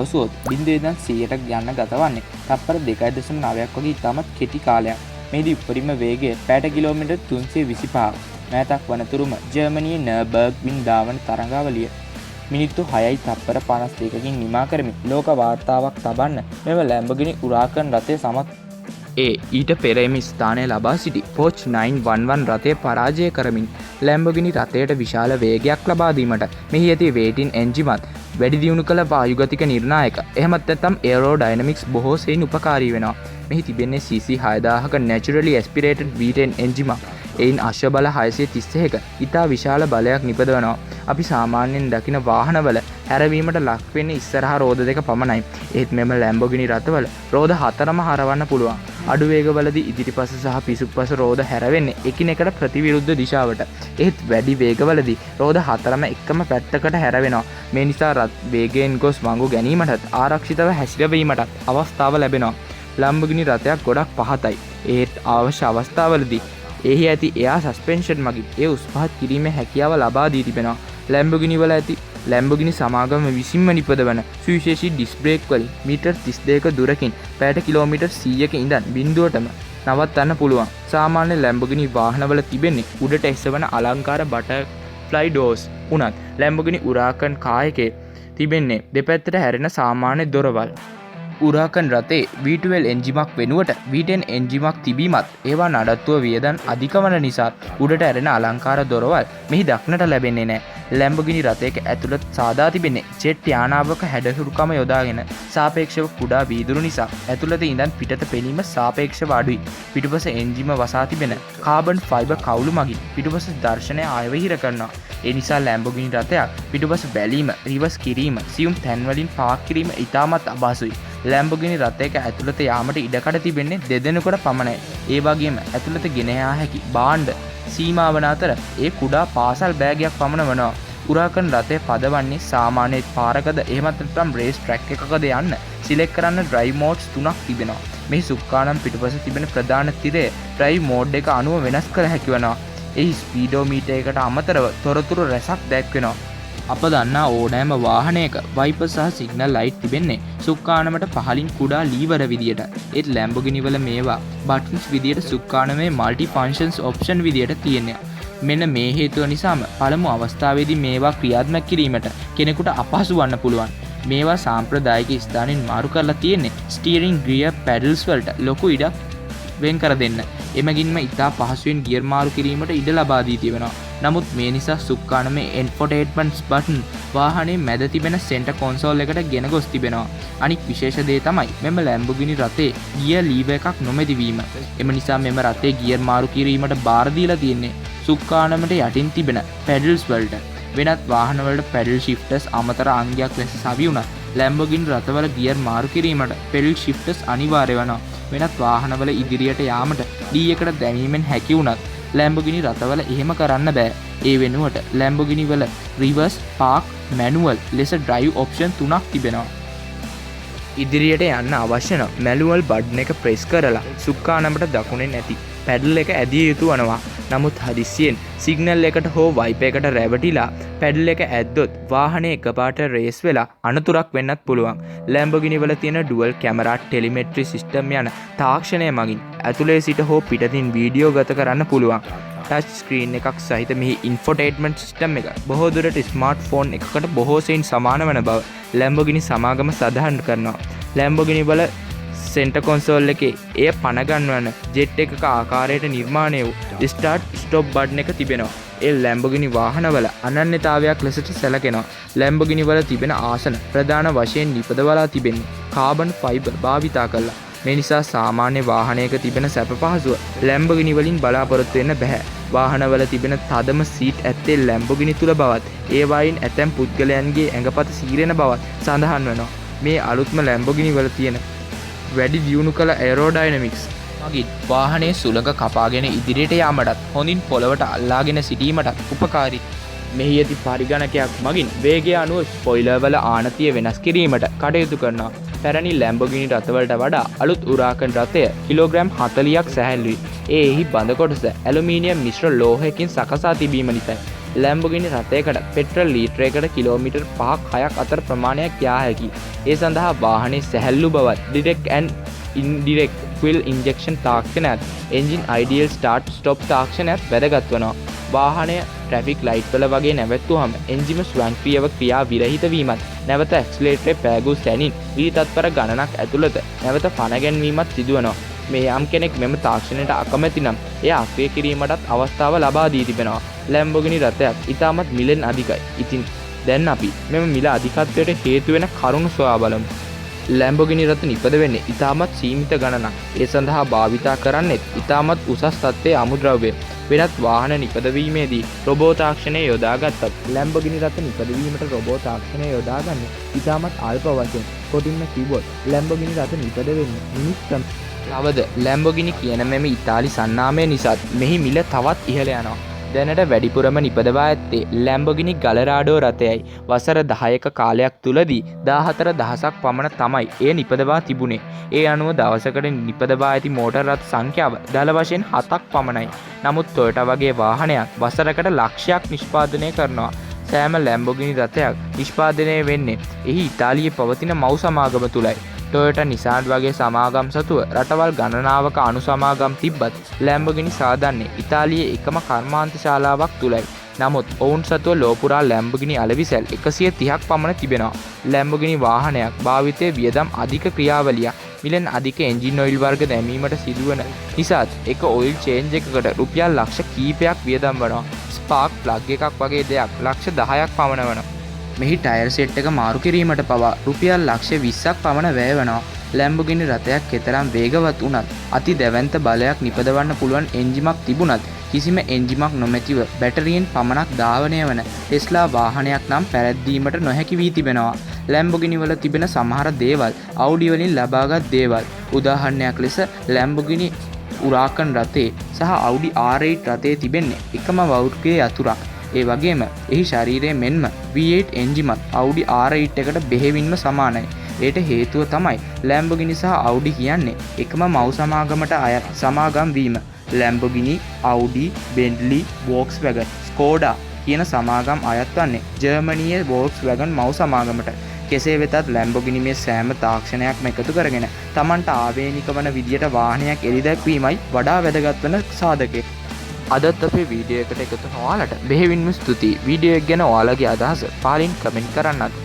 පැවසුවොත් 0.100ට යන්න ගතවන්නේ තත්පර 2.9ක් වගේ ඉතාමත් කෙටි කාලයක්. මෙහිදී උපරිම වේගය පැයට කිලෝමීටර් 325ක්. මෑතක් වනතුරුම ජර්මනියේ නර්බර්ග් වින් ධාවන තරඟාවලිය මිනිත්තු 6යි තත්පර 52කින් නිමා කරමින් ලෝක වාර්තාවක් තබන්න මෙම ලැම්බෝගිනි උරාකන් රථය සමත් ඊට පෙර එම ස්ථානය ලබා සිටි පෝච් 911 රථය පරාජය කරමින් ලැම්බෝගිනි රථයට විශාල වේගයක් ලබා දීමට මෙහි ඇති වේටින් එන්ජිමත් වැඩි දියුණු කළ වායුගතික නිර්ණායක එහෙමත් නැත්නම් ඒරෝඩයිනමික්ස් බොහෝ සෙයින් උපකාරී වෙනවා. මෙහි තිබෙන්නේ CC 6000ක naturally aspirated V10 එන්ජිමක්. එයින් අශ්ව බල 631ක ඉතා විශාල බලයක් නිපදවනවා. අපි සාමාන්‍යයෙන් දකින වාහනවල හැරවීමට ලක් වෙන්නේ ඉස්සරහා රෝද දෙක පමණයි. ඒත් මෙම ලැම්බෝගිනි රථවල රෝද 4ම හරවන්න පුළුවන්. අඩු වේගවලදී ඉදිරිපස සහ පිසුපස රෝද හැරවෙන්නේ එකිනෙකට ප්‍රතිවිරුද්ධ දිශාවට. ඒත් වැඩි වේගවලදී රෝද 4ම එකම පැත්තකට හැරවෙනවා. මේ නිසා වේගයෙන් ගොස් වංගු ගැනීමටත් ආරක්ෂිතව හැසිරවීමටත් අවස්ථාව ලැබෙනවා. ලැම්බෝගිනි රථයක් ගොඩක් පහතයි. ඒත් අවශ්‍ය අවස්ථාවලදී එහි ඇති එයා සස්පෙන්ෂන් මගින් ඒ උස් පහත් කිරීමේ හැකියාව ලබා දී තිබෙනවා. ලැම්බෝගිනි වල ඇති ලැම්බෝගිනි සමාගම විසින්ම නිපදවන සුවිශේෂී ඩිස්ක් බ්‍රේක් වලින් මීටර් 32ක දුරකින් පැයට කිලෝමීටර් 100ක ඉඳන් බිඳුවටම නවත්තන්න පුළුවන්. සාමාන්‍ය ලැම්බෝගිනි වාහනවල තිබෙන්නේ උඩට එසවන අලංකාර බටර්ෆ්ලයි ඩෝර්ස්. උනත් ලැම්බෝගිනි උරාකන් කායකේ තිබෙන්නේ දෙපැත්තට හැරෙන සාමාන්‍ය දොරවල්. උරාකන් රථේ V12 එන්ජිමක් වෙනුවට V10 එන්ජිමක් තිබීමත් ඒවා නඩත්තුව වියදන් අධික වන නිසා උඩට ඇරෙන අලංකාර දොරවල් මෙහි දක්නට ලැබෙන්නේ නැහැ. ලැම්බෝගිනි රථයක ඇතුළත සාදා තිබෙන්නේ ජෙට් යානාවක හැඩහුරුකම යොදාගෙන සාපේක්ෂව කුඩා වීදුරු නිසා ඇතුළත ඉඳන් පිටත පෙනීම සාපේක්ෂව අඩුයි. පිටුපස එන්ජිම වසා තිබෙන කාබන් ෆයිබර් කවුළු මගින් පිටුපස දර්ශනය ආයවහිර කරනවා. ඒ නිසා ලැම්බෝගිනි රථයක් පිටුපස බැලීම, රිවර්ස් කිරීම, සියුම් තැන්වලින් පාක් කිරීම ඉතාමත් අපහසුයි. ලැම්බෝගිනි රථයක ඇතුළත යාමට ඉඩකඩ තිබෙන්නේ දෙදෙනෙකුට පමණයි. ඒ වගේම ඇතුළත ගෙන යා හැකි භාණ්ඩ සීමාවන අතර ඒ කුඩා පාසල් බෑගයක් පමණ වනවා. උරාකන් රථය පදවන්නේ සාමාන්‍ය පාරකද එහෙමත් නැත්නම් රේස් ට්‍රැක් එකකද යන්න සිලෙක්ට් කරන්න ඩ්‍රයිව් මෝඩ්ස් 3ක් තිබෙනවා. මේ සුක්කානම් පිටුපස තිබෙන ප්‍රධාන තිරය ඩ්‍රයිව් මෝඩ් එක අනුව වෙනස් කර හැකි වෙනවා. එහි ස්පීඩෝමීටරයකට අමතරව තොරතුරු රැසක් දැක්වෙනවා. අප දන්නා ඕනෑම වාහනයක වයිපර් සහ සිග්නල් ලයිට් තිබෙන්නේ සුක්කානමට පහලින් කුඩා ලීවර විදියට. ඒත් ලැම්බෝගිනි වල මේවා බටන්ස් විදියට සුක්කානමේ මල්ටි ෆන්ක්ෂන්ස් ඔප්ෂන් විදියට තියෙනවා. මෙන්න මේ හේතුව නිසාම පළමු අවස්ථාවේදී මේවා ක්‍රියාත්මක කිරීමට කෙනෙකුට අපහසු වන්න පුළුවන්. මේවා සාම්ප්‍රදායික ස්ථානින් මාරු කරලා තියෙන්නේ ස්ටියරින් ගියර් පැඩල්ස් වලට ලොකු ඉඩක් වෙන් කර දෙන්න. එමගින්ම ඉතා පහසුවෙන් ගියර් මාරු කිරීමට ඉඩ ලබා දී තිබෙනවා. නමුත් මේ නිසා සුක්කානමේ එන්ෆෝටේන්මන්ට් බටන් වාහනේ මැද තිබෙන සෙන්ටර් කොන්සෝල් එකට ගෙන ගොස් තිබෙනවා. අනික් විශේෂ දේ තමයි මෙම ලැම්බෝගිනි රථේ ගියර් ලීවර් එකක් නොමැති වීම. එම නිසා මෙම රථේ ගියර් මාරු කිරීමට බාර දීලා තියෙන්නේ සුක්කානමට යටින් තිබෙන පැඩල්ස් වලට. වෙනත් වාහනවලට පැඩල් ෂිෆ්ටර්ස් අමතර අංගයක් ලෙස සවි වුණත් ලැම්බෝගිනි රථවල ගියර් මාරු කිරීමට පැඩල් ෂිෆ්ටර්ස් අනිවාර්ය වෙනවා. වෙනත් වාහනවල ඉදිරියට යාමට D එකට දැමීමෙන් හැකි වුණත් ලැම්බෝගිනි රථවල එහෙම කරන්න බෑ. ඒ වෙනුවට ලැම්බෝගිනි වල රිවර්ස්, පාක්, මැනුවල් ලෙස ඩ්‍රයිව් ඔප්ෂන් 3ක් තිබෙනවා. ඉදිරියට යන්න අවශ්‍ය නම් මැනුවල් බටන් එක ප්‍රෙස් කරලා සුක්කානමට දකුණෙන් ඇති පැඩල් එක ඇදිය යුතු වනවා. නමුත් හදිස්සියෙන් සිග්නල් එකට හෝ වයිපර් එකට රැවටිලා පැඩල් එක ඇද්දොත් වාහනේ එකපාරට රේස් වෙලා අනතුරක් වෙන්නත් පුළුවන්. ලැම්බෝගිනි වල තියෙන ඩුවල් කැමරා ටෙලිමෙට්‍රි සිස්ටම් යන තාක්ෂණය මගින් ඇතුලේ සිට හෝ පිටතින් වීඩියෝ ගත කරන්න පුළුවන්. ටච් ස්ක්‍රීන් එකක් සහිත මෙහි ඉන්ෆෝටේන්මන්ට් සිස්ටම් එක බොහෝ දුරට ස්මාර්ට්ෆෝන් එකකට බොහෝ සෙයින් සමාන වන බව ලැම්බෝගිනි සමාගම සඳහන් කරනවා. ලැම්බෝගිනි වල සෙන්ටර් කොන්සෝල් එකේ එය පනගන්වන ජෙට් එකක ආකාරයට නිර්මාණය වූ ස්ටාර්ට් ස්ටොප් බටන් එක තිබෙනවා. ඒ ලැම්බෝගිනි වාහනවල අනන්‍යතාවයක් ලෙසට සැලකෙනවා. ලැම්බෝගිනි වල තිබෙන ආසන ප්‍රධාන වශයෙන් නිපදවලා තිබෙන්නේ කාබන් ෆයිබර් භාවිතා කරලා. මේ නිසා සාමාන්‍ය වාහනයක තිබෙන සැප පහසුව ලැම්බෝගිනි වලින් බලාපොරොත්තු වෙන්න බෑ. වාහනවල තිබෙන තදම සීට් ඇත්තේ ලැම්බෝගිනි තුල බවත් ඒ වයින් ඇතැම් පුද්ගලයන්ගේ ඇඟපත සීරෙන බවත් සඳහන් වෙනවා. මේ අලුත්ම ලැම්බෝගිනි වල තියෙන වැඩි දියුණු කළ ඒරෝඩයිනමික්ස් මගින් වාහනයේ සුළඟ කපාගෙන ඉදිරියට යාමටත් හොඳින් පොළවට අල්ලාගෙන සිටීමටත් උපකාරී. මෙහි ඇති පරිගණකයක් මගින් වේගය අනුව ස්පොයිලර් වල ආනතිය වෙනස් කිරීමට කටයුතු කරනවා. පැරණි ලැම්බෝගිනි රථවලට වඩා අලුත් උරාකන් රථය කිලෝග්‍රෑම් 40ක් සැහැල්ලුයි. එහි බඳ කොටස ඇලුමිනියම් මිශ්‍ර ලෝහයකින් සකසා තිබීම නිසායි. ලැම්බෝගිනි රථයකට පෙට්‍රල් ලීටරයකට කිලෝමීටර් 5-6 අතර ප්‍රමාණයක් යා හැකි. ඒ සඳහා වාහනේ සැහැල්ලු බවත් direct and indirect fuel injection තාක්ෂණයත් එන්ජින් අයිඩියල් ස්ටාර්ට් ස්ටොප් තාක්ෂණයත් වැදගත් වෙනවා. වාහනය ට්‍රැෆික් ලයිට් වල වගේ නැවැත්තුවහම එන්ජිම ස්වයංක්‍රීයව ක්‍රියා විරහිත වීමත් නැවත ඇක්සලරේටරේ පෑගූ සැනින් විතත්පර ගණනක් ඇතුළත නැවත පණ ගැන්වීමත් සිදුවනවා. මේ යම් කෙනෙක් මෙම තාක්ෂණයට අකමැති නම් එය අක්‍රිය කිරීමටත් අවස්ථාව ලබා දී තිබෙනවා. ලැම්බෝගිනි රථයක් ඉතාමත් මිලෙන් අධිකයි. ඉතින් දැන් අපි මෙම මිල අධිකත්වයට හේතු වෙන කරුණු සොයා බලමු. ලැම්බෝගිනි රථ නිපද වෙන්නේ ඉතාමත් සීමිත ගණනක්. ඒ සඳහා භාවිතා කරන්නේ ඉතාමත් උසස් තත්ත්වයේ අමුද්‍රව්‍ය. වෙනත් වාහන නිපදවීමේදී රොබෝ තාක්ෂණය යොදාගත්තත් ලැම්බෝගිනි රථ නිපදවීමට රොබෝ තාක්ෂණය යොදාගන්නේ ඉතාමත් අල්ප වශයෙන්. කොටින්ම කිව්වොත් ලැම්බෝගිනි රථ නිපද වෙන්නේ මිනිස්සුන්. තවද ලැම්බෝගිනි කියන මෙම ඉතාලි සන්නාමය නිසාත් මෙහි මිල තවත් ඉහළ යනවා. දැනට වැඩිපුරම නිපදවා ඇත්තේ ලැම්බෝගිනි ගලරාඩෝ රථයයි. වසර 10ක කාලයක් තුලදී 14,000ක් පමණ තමයි එය නිපදවා තිබුණේ. ඒ අනුව දවසකට නිපදවා ඇති මෝටර් රථ සංඛ්‍යාව දල වශයෙන් 7ක් පමණයි. නමුත් ටොයෝටා වගේ වාහනයක් වසරකට ලක්ෂයක් නිෂ්පාදනය කරනවා. සෑම ලැම්බෝගිනි රථයක් නිෂ්පාදනය වෙන්නේ එහි ඉතාලියේ පවතින මව් සමාගම තුලයි. ටොයෝටා නිසාන් වගේ සමාගම් සතුව රටවල් ගණනාවක අනු සමාගම් තිබ්බත් ලැම්බෝගිනි සාදන්නේ ඉතාලියේ එකම කර්මාන්ත ශාලාවක් තුලයි. නමුත් ඔවුන් සතුව ලෝපුරා ලැම්බෝගිනි අලෙවිසැල් 130ක් පමණ තිබෙනවා. ලැම්බෝගිනි වාහනයක් භාවිතයේ වියදම් අධික ක්‍රියාවලියක්. මිලෙන් අධික එන්ජින් ඔයිල් වර්ග දැමීමට සිදුවන නිසාත් එක ඔයිල් චේන්ජ් එකකට රුපියල් ලක්ෂ කීපයක් වියදම් වනවා. ස්පාර්ක් ප්ලග් එකක් වගේ දෙයක් ලක්ෂ 10ක් පමණ වෙනවා. මෙහි ටයර් සෙට් එක මාරු කිරීමට පවා රුපියල් ලක්ෂ 20ක් පමණ වැය වෙනවා. ලැම්බෝගිනි රථයක් කෙතරම් වේගවත් වුණත් අති දැවැන්ත බලයක් නිපදවන්න පුළුවන් එන්ජිමක් තිබුණත් කිසිම එන්ජිමක් නොමැතිව බැටරියෙන් පමණක් ධාවනය වන ටෙස්ලා වාහනයක් නම් පැරැද්දීමට නොහැකි වී තිබෙනවා. ලැම්බෝගිනි වල තිබෙන සමහර දේවල් අවුඩි වලින් ලබාගත් දේවල්. උදාහරණයක් ලෙස ලැම්බෝගිනි උරාකන් රථේ සහ අවුඩි R8 රථේ තිබෙන්නේ එකම වර්ගයේ යතුරක්. ඒ වගේම එහි ශරීරයේ මෙන්ම V8 එන්ජිමත් අවුඩි R8 එකට බෙහෙවින්ම සමානයි. ඒට හේතුව තමයි ලැම්බෝගිනි සහ අවුඩි කියන්නේ එකම මව් සමාගමට අයත් සමාගම් වීම. ලැම්බෝගිනි, අවුඩි, බෙන්ට්ලි, වෝක්ස්වැගන්, ස්කෝඩා කියන සමාගම් අයත් වන්නේ ජර්මනියේ වෝක්ස්වැගන් මව් සමාගමට. කෙසේ වෙතත් ලැම්බෝගිනි මේ සෑම තාක්ෂණයක්ම එකතු කරගෙන Tamanට ආවේනික වන විදියට වාහනයක් එළිදැක්වීමයි වඩා වැදගත් වන සාධකය. අදත් අපේ වීඩියෝ එකට එකතු නොවාලට බෙහෙවින්ම ස්තුතියි. වීඩියෝ එක ගැන ඔයාලගේ අදහස පහලින් කමෙන්ට් කරන්නත්.